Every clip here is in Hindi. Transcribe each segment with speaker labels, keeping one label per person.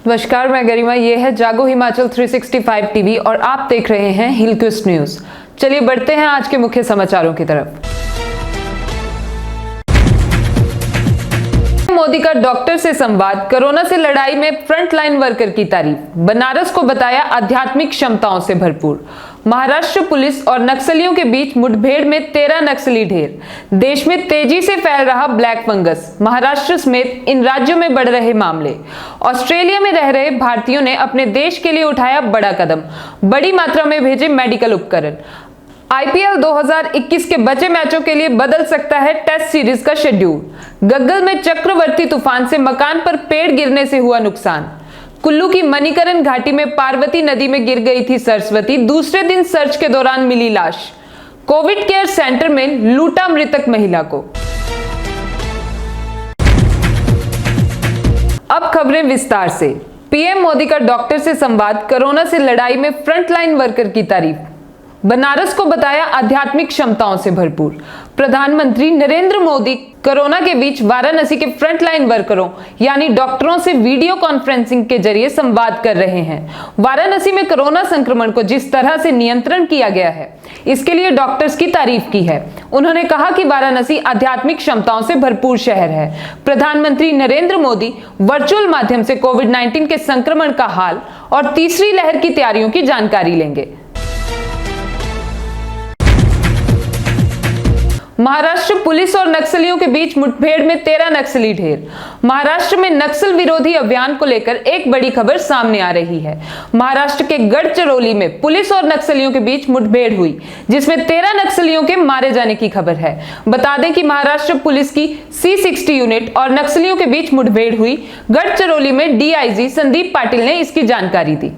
Speaker 1: नमस्कार, मैं गरिमा। ये है जागो हिमाचल 365 टीवी और आप देख रहे हैं हिलक्विस्ट न्यूज। चलिए बढ़ते हैं आज के मुख्य समाचारों की तरफ। मोदी का डॉक्टर से संवाद, कोरोना से लड़ाई में फ्रंटलाइन वर्कर की तारीफ। बनारस को बताया आध्यात्मिक क्षमताओं से भरपूर। महाराष्ट्र पुलिस और नक्सलियों के बीच मुठभेड़ में 13 नक्सली ढेर। देश में तेजी से फैल रहा ब्लैक फंगस, महाराष्ट्र समेत इन राज्यों में बढ़ रहे मामले। ऑस्ट्रेलिया में रह रहे भारतीयों ने अपने देश के लिए उठाया बड़ा कदम, बड़ी मात्रा में भेजे मेडिकल उपकरण। आईपीएल 2021 के बचे मैचों के लिए बदल सकता है टेस्ट सीरीज का शेड्यूल। गग्गल में चक्रवर्ती तूफान से मकान पर पेड़ गिरने से हुआ नुकसान। कुल्लू की मणिकरण घाटी में पार्वती नदी में गिर गई थी सरस्वती, दूसरे दिन सर्च के दौरान मिली लाश। कोविड केयर सेंटर में लूटा मृतक महिला को। अब खबरें विस्तार से। पीएम मोदी का डॉक्टर से संवाद, कोरोना से लड़ाई में फ्रंटलाइन वर्कर की तारीफ। बनारस को बताया आध्यात्मिक क्षमताओं से भरपूर। प्रधानमंत्री नरेंद्र मोदी कोरोना के बीच वाराणसी के फ्रंटलाइन वर्करों यानी डॉक्टरों से वीडियो कॉन्फ्रेंसिंग के जरिए संवाद कर रहे हैं। वाराणसी में कोरोना संक्रमण को जिस तरह से नियंत्रण किया गया है, इसके लिए डॉक्टर्स की तारीफ की है। उन्होंने कहा कि वाराणसी आध्यात्मिक क्षमताओं से भरपूर शहर है। प्रधानमंत्री नरेंद्र मोदी वर्चुअल माध्यम से कोविड-19 के संक्रमण का हाल और तीसरी लहर की तैयारियों की जानकारी लेंगे। महाराष्ट्र पुलिस और नक्सलियों के बीच मुठभेड़ में 13 नक्सली ढेर। महाराष्ट्र में नक्सल विरोधी अभियान को लेकर एक बड़ी खबर सामने आ रही है। महाराष्ट्र के गढ़चिरौली में पुलिस और नक्सलियों के बीच मुठभेड़ हुई, जिसमें 13 नक्सलियों के मारे जाने की खबर है। बता दें कि महाराष्ट्र पुलिस की C60 यूनिट और नक्सलियों के बीच मुठभेड़ हुई। गढ़चिरौली में डीआईजी संदीप पाटिल ने इसकी जानकारी दी।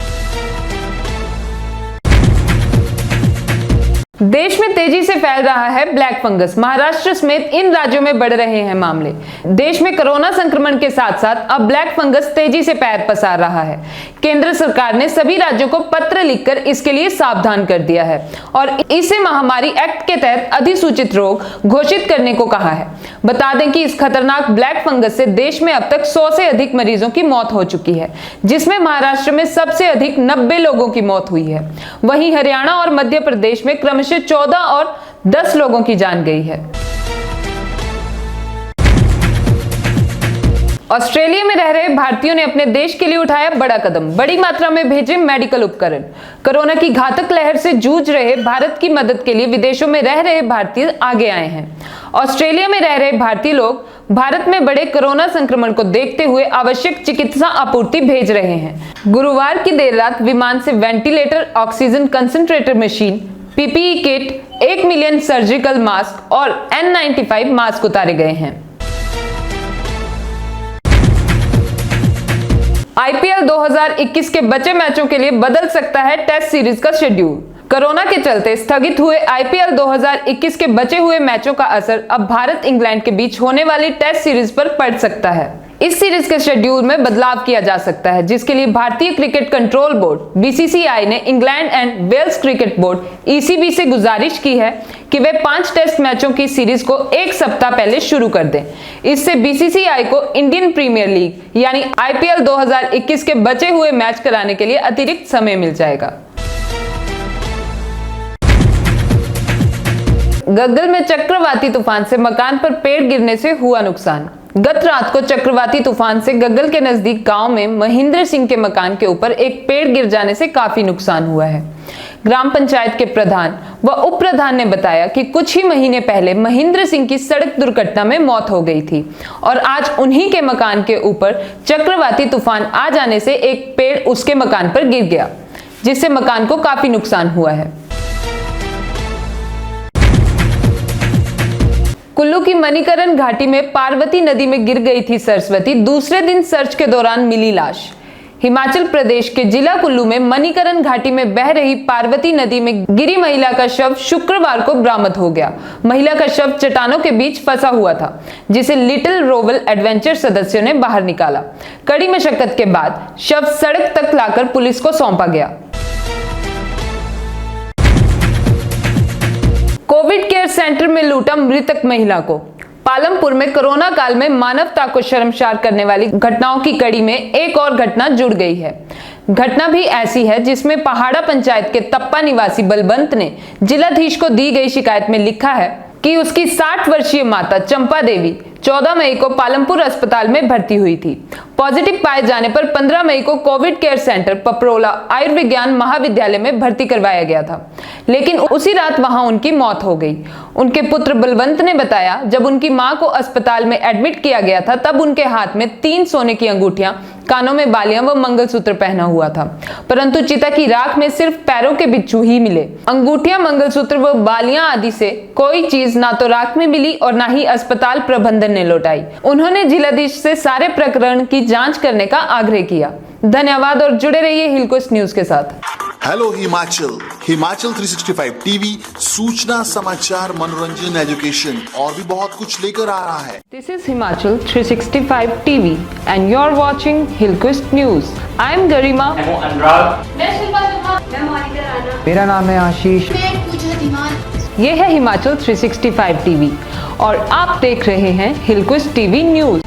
Speaker 1: देश में तेजी से फैल रहा है ब्लैक फंगस, महाराष्ट्र समेत इन राज्यों में बढ़ रहे हैं मामले। देश में कोरोना संक्रमण के साथ साथ अब ब्लैक फंगस तेजी से पैर पसार रहा है। केंद्र सरकार ने सभी राज्यों को पत्र लिखकर इसके लिए सावधान कर दिया है और इसे महामारी एक्ट के तहत अधिसूचित रोग घोषित करने को कहा है। बता दें कि इस खतरनाक ब्लैक फंगस से देश में अब तक 100 से अधिक मरीजों की मौत हो चुकी है, जिसमें महाराष्ट्र में सबसे अधिक 90 लोगों की मौत हुई है। वहीं हरियाणा और मध्य प्रदेश में क्रमशः 14 और 10 लोगों की जान गई है। ऑस्ट्रेलिया में रह रहे भारतीयों ने अपने देश के लिए उठाया बड़ा कदम, बड़ी मात्रा में भेजे मेडिकल उपकरण। कोरोना की घातक लहर से जूझ रहे भारत की मदद के लिए विदेशों में रह रहे भारतीय आगे आए हैं। ऑस्ट्रेलिया में रह रहे भारतीय लोग भारत में बढ़े कोरोना संक्रमण को देखते हुए आवश्यक चिकित्सा आपूर्ति भेज रहे हैं। गुरुवार की देर रात विमान से ventilator, oxygen concentrator machine, PPE kit, 1 million surgical mask और N95 मास्क उतारे गए हैं। आईपीएल 2021 के बचे मैचों के लिए बदल सकता है टेस्ट सीरीज का शेड्यूल। कोरोना के चलते स्थगित हुए आईपीएल 2021 के बचे हुए मैचों का असर अब भारत इंग्लैंड के बीच होने वाली टेस्ट सीरीज पर पड़ सकता है। इस सीरीज के शेड्यूल में बदलाव किया जा सकता है, जिसके लिए भारतीय क्रिकेट कंट्रोल बोर्ड बीसीसीआई ने England and Wales cricket board ECB से गुजारिश की है कि वे 5 टेस्ट मैचों की सीरीज को 1 सप्ताह पहले शुरू कर दें। इससे बीसीसीआई को इंडियन प्रीमियर लीग यानी आईपीएल 2021 के बचे हुए मैच कराने के लिए अतिरिक्त समय मिल जाएगा। गग्गल में चक्रवाती तूफान से मकान पर पेड़ गिरने से हुआ नुकसान। गत रात को चक्रवाती तूफान से गग्गल के नजदीक गांव में महेंद्र सिंह के मकान के ऊपर एक पेड़ गिर जाने से काफी नुकसान हुआ है। ग्राम पंचायत के प्रधान व उप प्रधान ने बताया कि कुछ ही महीने पहले महेंद्र सिंह की सड़क दुर्घटना में मौत हो गई थी और आज उन्हीं के मकान के ऊपर चक्रवाती तूफान आ जाने से एक पेड़ उसके मकान पर गिर गया, जिससे मकान को काफी नुकसान हुआ है। कुल्लू की मणिकरण घाटी में पार्वती नदी में गिर गई थी सरस्वती, दूसरे दिन सर्च के दौरान मिली लाश। हिमाचल प्रदेश के जिला कुल्लू में मणिकरण घाटी में बह रही पार्वती नदी में गिरी महिला का शव शुक्रवार को बरामद हो गया। महिला का शव चट्टानों के बीच फंसा हुआ था, जिसे लिटिल रोवल एडवेंचर सदस्यों ने बाहर निकाला। कड़ी मशक्कत के बाद शव सड़क तक लाकर पुलिस को सौंपा गया। कोविड केयर सेंटर में लूटा मृतक महिला को। पालमपुर में कोरोना काल में मानवता को शर्मसार करने वाली घटनाओं की कड़ी में एक और घटना जुड़ गई है। घटना भी ऐसी है जिसमें पहाड़ा पंचायत के तप्पा निवासी बलवंत ने जिलाधीश को दी गई शिकायत में लिखा है कि उसकी 60 वर्षीय माता चंपा देवी 14 मई को पालमपुर अस्पताल में भर्ती हुई थी। पॉजिटिव पाए जाने पर 15 मई को कोविड केयर सेंटर पपरोला आयुर्विज्ञान महाविद्यालय में भर्ती करवाया गया था, लेकिन उसी रात वहां उनकी मौत हो गई। उनके पुत्र बलवंत ने बताया, जब उनकी मां को अस्पताल में एडमिट किया गया था तब उनके हाथ में 3 सोने की अंगूठियां, कानों में बालियां व मंगलसूत्र पहना हुआ था, परंतु चिता की राख में सिर्फ पैरों के बिच्छू ही मिले। अंगूठियां, मंगलसूत्र व बालियां आदि से कोई चीज ना तो राख में मिली और ना ही अस्पताल प्रबंधन ने लौटाई। उन्होंने जिलाधीश से सारे प्रकरण की जांच करने का आग्रह किया। धन्यवाद और जुड़े रहिए हिलकोस्ट न्यूज के साथ।
Speaker 2: हेलो हिमाचल 365 टीवी सूचना, समाचार, मनोरंजन, एजुकेशन और भी बहुत कुछ लेकर आ रहा है।
Speaker 1: This is Himachal 365 TV and you are watching Hillcoast news. I am Garima.
Speaker 3: मैं अनुराग।
Speaker 4: मैं शिल्पा शर्मा। मैं मोनिका राणा।
Speaker 5: मेरा नाम है आशीष।
Speaker 4: मैं पूजा धीमान।
Speaker 1: ये है हिमाचल 365 टीवी और आप देख रहे हैं हिलकोस्ट टीवी न्यूज।